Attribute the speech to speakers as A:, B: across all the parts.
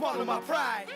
A: swallow my pride.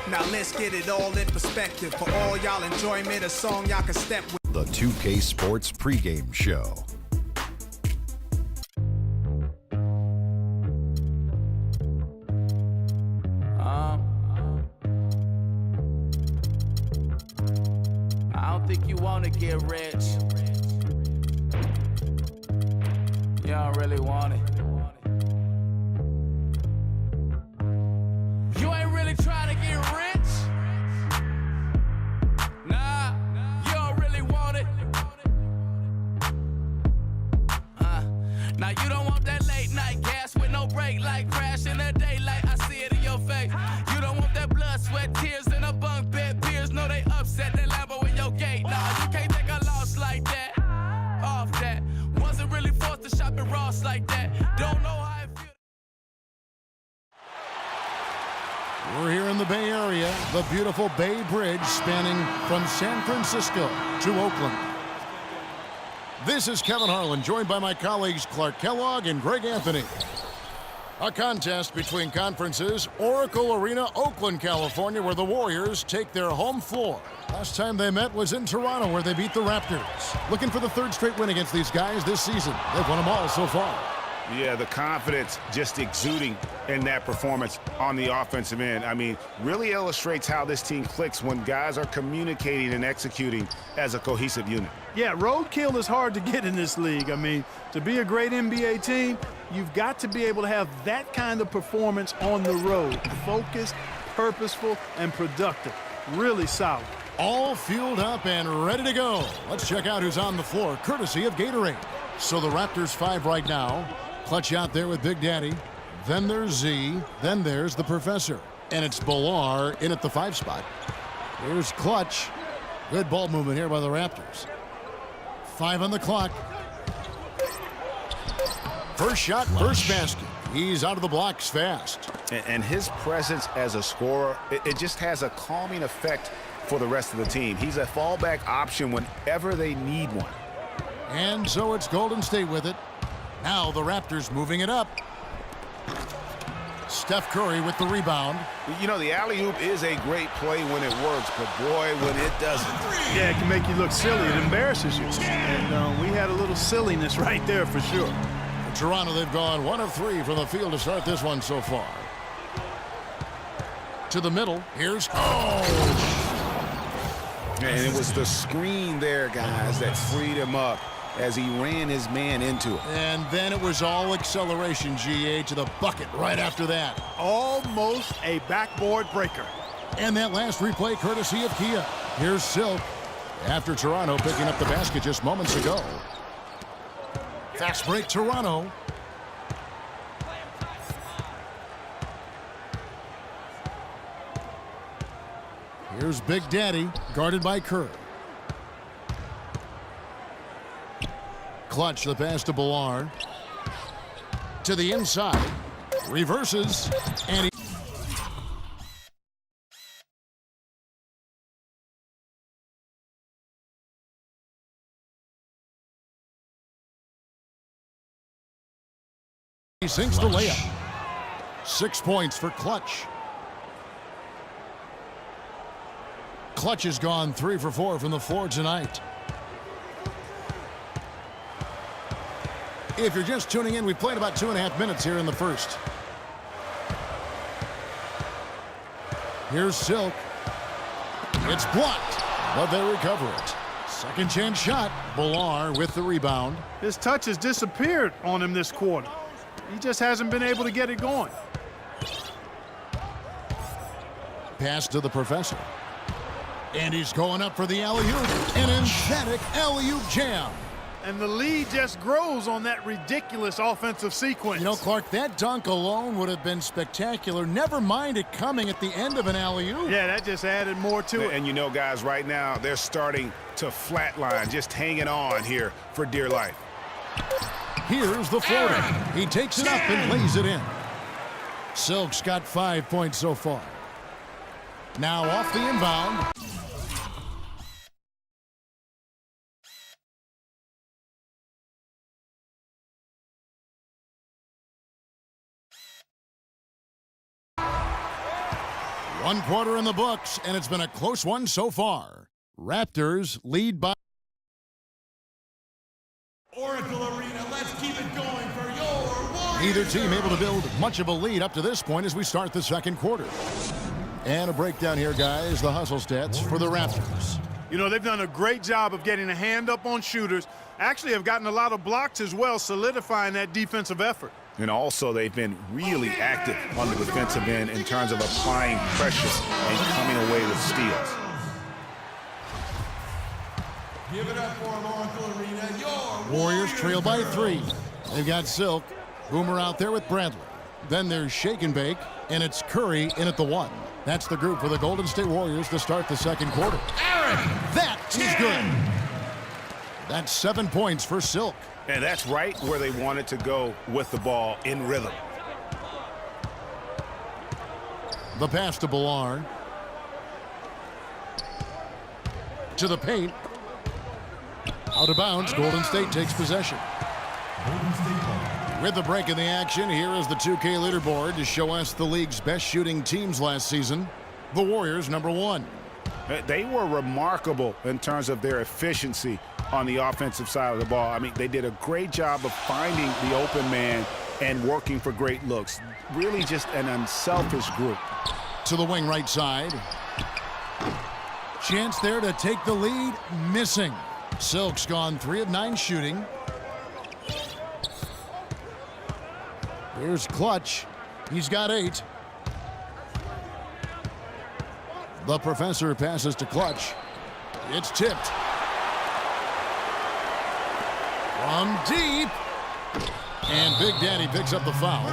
A: Now let's get it all in perspective. For all y'all enjoyment, a song y'all can step with.
B: The 2K Sports pregame show.
C: I don't think you want to get rich. You don't really want it. You ain't really trying to get rich. Nah, you don't really want it. Now you don't want that late night gas with no break, like crash in the daylight. I see it in your face. You don't want that blood, sweat, tears in a bunk bed. Peers know they upset. That Lambo in your gate. Nah, you can't take a loss like that. Off that. Wasn't really forced to shop at Ross like that. Don't know how it feels.
D: We're here in the Bay Area, the beautiful Bay Bridge spanning from San Francisco to Oakland. This is Kevin Harlan, joined by my colleagues Clark Kellogg and Greg Anthony. A contest between conferences, Oracle Arena, Oakland, California, where the Warriors take their home floor. Last time they met was in Toronto, where they beat the Raptors. Looking for the third straight win against these guys this season. They've won them all so far.
E: Yeah, the confidence just exuding in that performance on the offensive end. I mean, really illustrates how this team clicks when guys are communicating and executing as a cohesive unit.
F: Yeah, roadkill is hard to get in this league. I mean, to be a great NBA team, you've got to be able to have that kind of performance on the road. Focused, purposeful, and productive. Really solid.
D: All fueled up and ready to go. Let's check out who's on the floor, courtesy of Gatorade. So the Raptors 5 right now. Clutch out there with Big Daddy. Then there's Z. Then there's the Professor. And it's Bilar in at the 5 spot. Here's Clutch. Good ball movement here by the Raptors. 5 on the clock. First shot, first basket. He's out of the blocks fast.
E: And his presence as a scorer, it just has a calming effect for the rest of the team. He's a fallback option whenever they need one.
D: And so it's Golden State with it. Now the Raptors moving it up. Steph Curry with the rebound.
E: You know, the alley-oop is a great play when it works, but boy, when it doesn't.
F: Yeah, it can make you look silly. It embarrasses you. And we had a little silliness right there for sure.
D: For Toronto, they've gone 1 of 3 from the field to start this one so far. To the middle. Here's...
E: And it was the screen there, guys, that freed him up as he ran his man into it.
D: And then it was all acceleration, GA, to the bucket right after that.
F: Almost a backboard breaker.
D: And that last replay courtesy of Kia. Here's Silk after Toronto picking up the basket just moments ago. Fast break, Toronto. Here's Big Daddy, guarded by Curry. Clutch the pass to Bilar. To the inside. Reverses. And he sinks the layup. 6 points for Clutch. Clutch has gone 3 for 4 from the floor tonight. If you're just tuning in, we played about 2.5 minutes here in the first. Here's Silk. It's blocked, but they recover it. Second chance shot. Bilar with the rebound.
F: His touch has disappeared on him this quarter. He just hasn't been able to get it going.
D: Pass to the Professor. And he's going up for the alley-oop. An emphatic alley-oop jam.
F: And the lead just grows on that ridiculous offensive sequence.
D: You know, Clark, that dunk alone would have been spectacular. Never mind it coming at the end of an alley-oop.
F: Yeah, that just added more to it.
E: And you know, guys, right now they're starting to flatline, just hanging on here for dear life.
D: Here's the floater. He takes it up and lays it in. Silk's got 5 points so far. Now off the inbound. One quarter in the books, and it's been a close one so far. Raptors lead by
G: Oracle Arena, let's keep it going for your Warriors.
D: neither team able to build much of a lead up to this point as we start the second quarter. And a breakdown here, guys, the hustle stats for the Raptors.
F: You know, they've done a great job of getting a hand up on shooters. Actually have gotten a lot of blocks as well, solidifying that defensive effort.
E: And also, they've been really active on the defensive end in terms of applying pressure and coming away with steals.
G: Give it up for them, Oracle Arena, your
D: Warriors trail by 3. They've got Silk, Boomer out there with Bradley. Then there's Shake and Bake, and it's Curry in at the 1. That's the group for the Golden State Warriors to start the second quarter. That is good. That's 7 points for Silk.
E: And that's right where they wanted to go with the ball, in rhythm.
D: The pass to Ballard. To the paint. Out of bounds, Golden State takes possession. With the break in the action, here is the 2K leaderboard to show us the league's best shooting teams last season. The Warriors, number 1.
E: They were remarkable in terms of their efficiency on the offensive side of the ball. I mean, they did a great job of finding the open man and working for great looks. Really just an unselfish group.
D: To the wing right side. Chance there to take the lead. Missing. Silk's gone 3 of 9 shooting. Here's Clutch. He's got 8. The Professor passes to Clutch. It's tipped. From deep. And Big Daddy picks up the foul.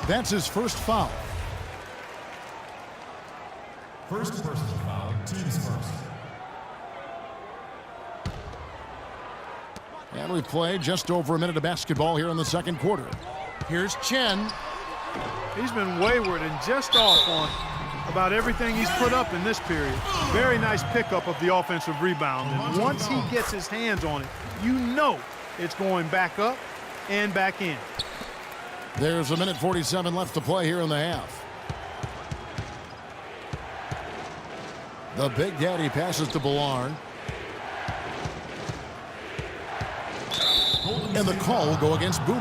D: That's his first foul.
G: First personal foul, team's first.
D: And we've played just over a minute of basketball here in the second quarter. Here's Chen.
F: He's been wayward and just off on about everything he's put up in this period. Very nice pickup of the offensive rebound. And once he gets his hands on it, you know it's going back up and back in.
D: There's a minute 47 left to play here in the half. The Big Daddy passes to Ballard. And the call will go against Boomer.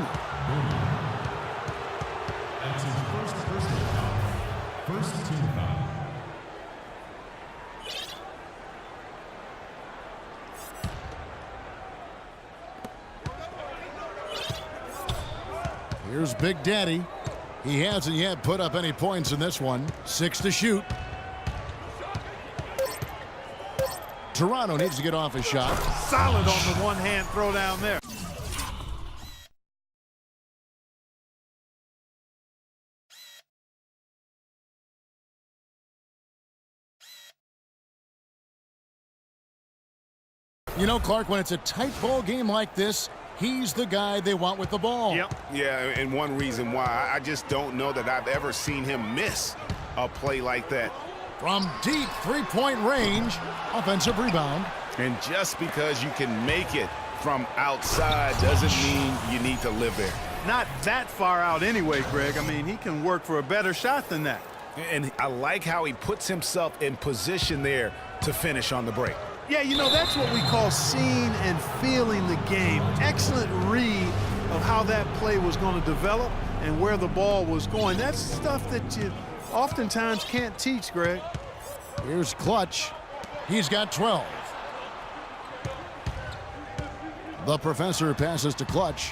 G: That's his first personal foul. First team foul.
D: Here's Big Daddy. He hasn't yet put up any points in this one. 6 to shoot. Toronto needs to get off a shot.
F: Solid on the one-hand throw down there.
D: You know, Clark, when it's a tight ball game like this, he's the guy they want with the ball.
F: Yep.
E: Yeah, and one reason why, I just don't know that I've ever seen him miss a play like that.
D: From deep three-point range, offensive rebound.
E: And just because you can make it from outside doesn't mean you need to live there.
F: Not that far out anyway, Greg. I mean, he can work for a better shot than that.
E: And I like how he puts himself in position there to finish on the break.
F: Yeah, you know, that's what we call seeing and feeling the game. Excellent read of how that play was going to develop and where the ball was going. That's stuff that you oftentimes can't teach, Greg.
D: Here's Clutch. He's got 12. The Professor passes to Clutch.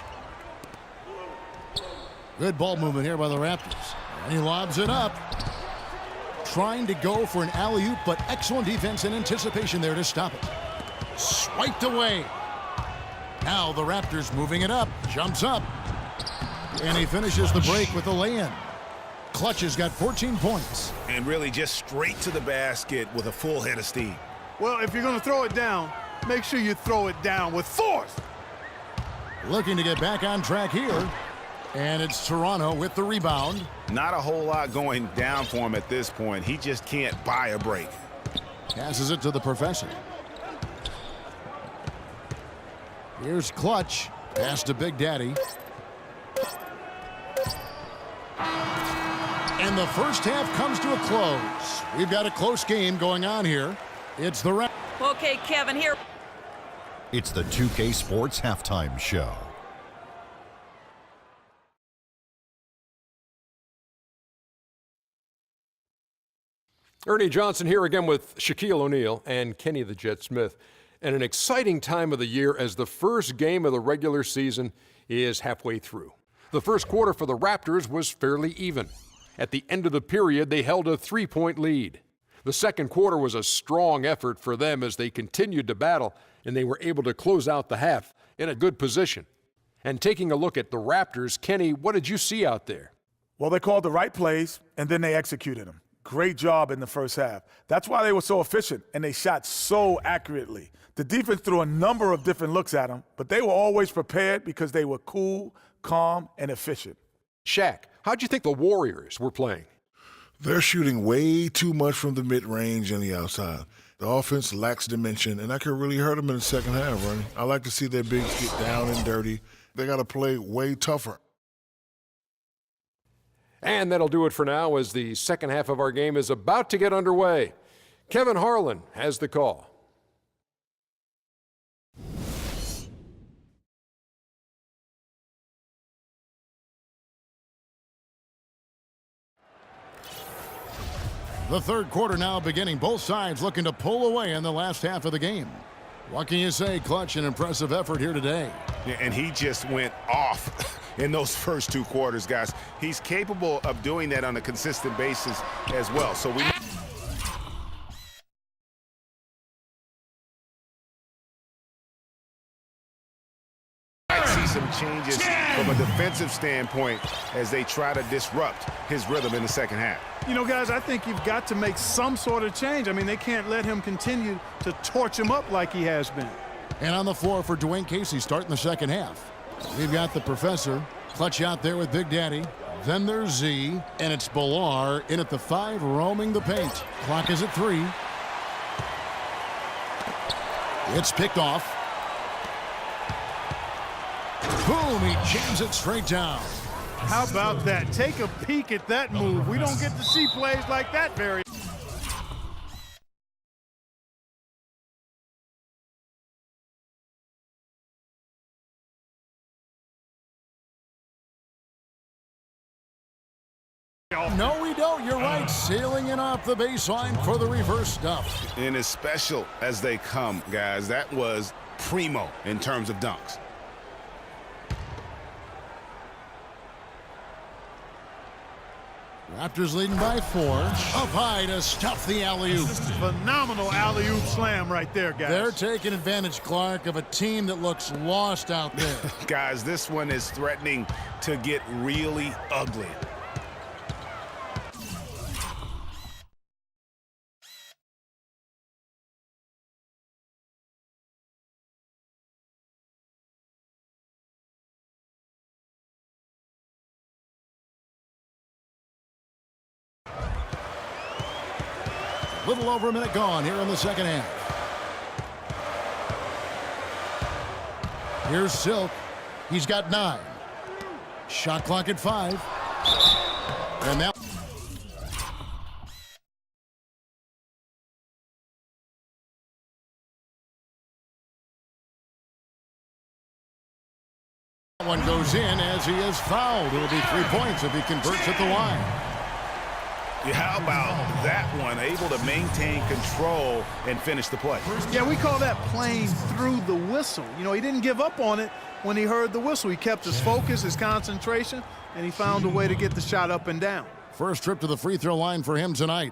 D: Good ball movement here by the Raptors. And he lobs it up. Trying to go for an alley-oop, but excellent defense and anticipation there to stop it. Swiped away. Now the Raptors moving it up. Jumps up. And he finishes the break with a lay-in. Klutch has got 14 points.
E: And really just straight to the basket with a full head of steam.
F: Well, if you're going to throw it down, make sure you throw it down with force.
D: Looking to get back on track here. And it's Toronto with the rebound.
E: Not a whole lot going down for him at this point. He just can't buy a break.
D: Passes it to the professor. Here's Klutch. Pass to Big Daddy. And the first half comes to a close. We've got a close game going on here. It's the Raptors.
H: Okay, Kevin, here.
B: It's the 2K Sports Halftime Show.
I: Ernie Johnson here again with Shaquille O'Neal and Kenny the Jet Smith. And an exciting time of the year as the first game of the regular season is halfway through. The first quarter for the Raptors was fairly even. At the end of the period, they held a 3-point lead. The second quarter was a strong effort for them as they continued to battle, and they were able to close out the half in a good position. And taking a look at the Raptors, Kenny, what did you see out there?
J: Well, they called the right plays, and then they executed them. Great job in the first half. That's why they were so efficient, and they shot so accurately. The defense threw a number of different looks at them, but they were always prepared because they were cool, calm, and efficient.
I: Shaq, how'd you think the Warriors were playing?
K: They're shooting way too much from the mid-range and the outside. The offense lacks dimension, and that could really hurt them in the second half, Ronnie. I like to see their bigs get down and dirty. They got to play way tougher.
I: And that'll do it for now as the second half of our game is about to get underway. Kevin Harlan has the call.
D: The third quarter now beginning. Both sides looking to pull away in the last half of the game. What can you say? Klutch, an impressive effort here today.
E: Yeah, and he just went off in those first two quarters, guys. He's capable of doing that on a consistent basis as well. So we might see some changes from a defensive standpoint as they try to disrupt his rhythm in the second half.
F: You know, guys, I think you've got to make some sort of change. I mean, they can't let him continue to torch him up like he has been.
D: And on the floor for Dwayne Casey starting the second half. We've got the professor. Klutch out there with Big Daddy. Then there's Z, and it's Bilar in at the 5, roaming the paint. Clock is at 3. It's picked off. Boom, he jams it straight down.
F: How about that? Take a peek at that move. We don't get to see plays like that very often.
D: No, we don't. You're right. Sailing in off the baseline for the reverse stuff.
E: And as special as they come, guys, that was primo in terms of dunks.
D: Raptors leading by 4. Up high to stuff the alley-oop.
F: Phenomenal alley-oop slam right there, guys.
D: They're taking advantage, Clark, of a team that looks lost out there.
E: Guys, this one is threatening to get really ugly.
D: Little over a minute gone here in the second half. Here's Silk. He's got 9. Shot clock at 5. And now one goes in as he is fouled. It'll be 3 points if he converts at the line.
E: Yeah, how about that one? Able to maintain control and finish the play.
F: Yeah, we call that playing through the whistle. You know, he didn't give up on it when he heard the whistle. He kept his focus, his concentration, and he found a way to get the shot up and down.
D: First trip to the free throw line for him tonight.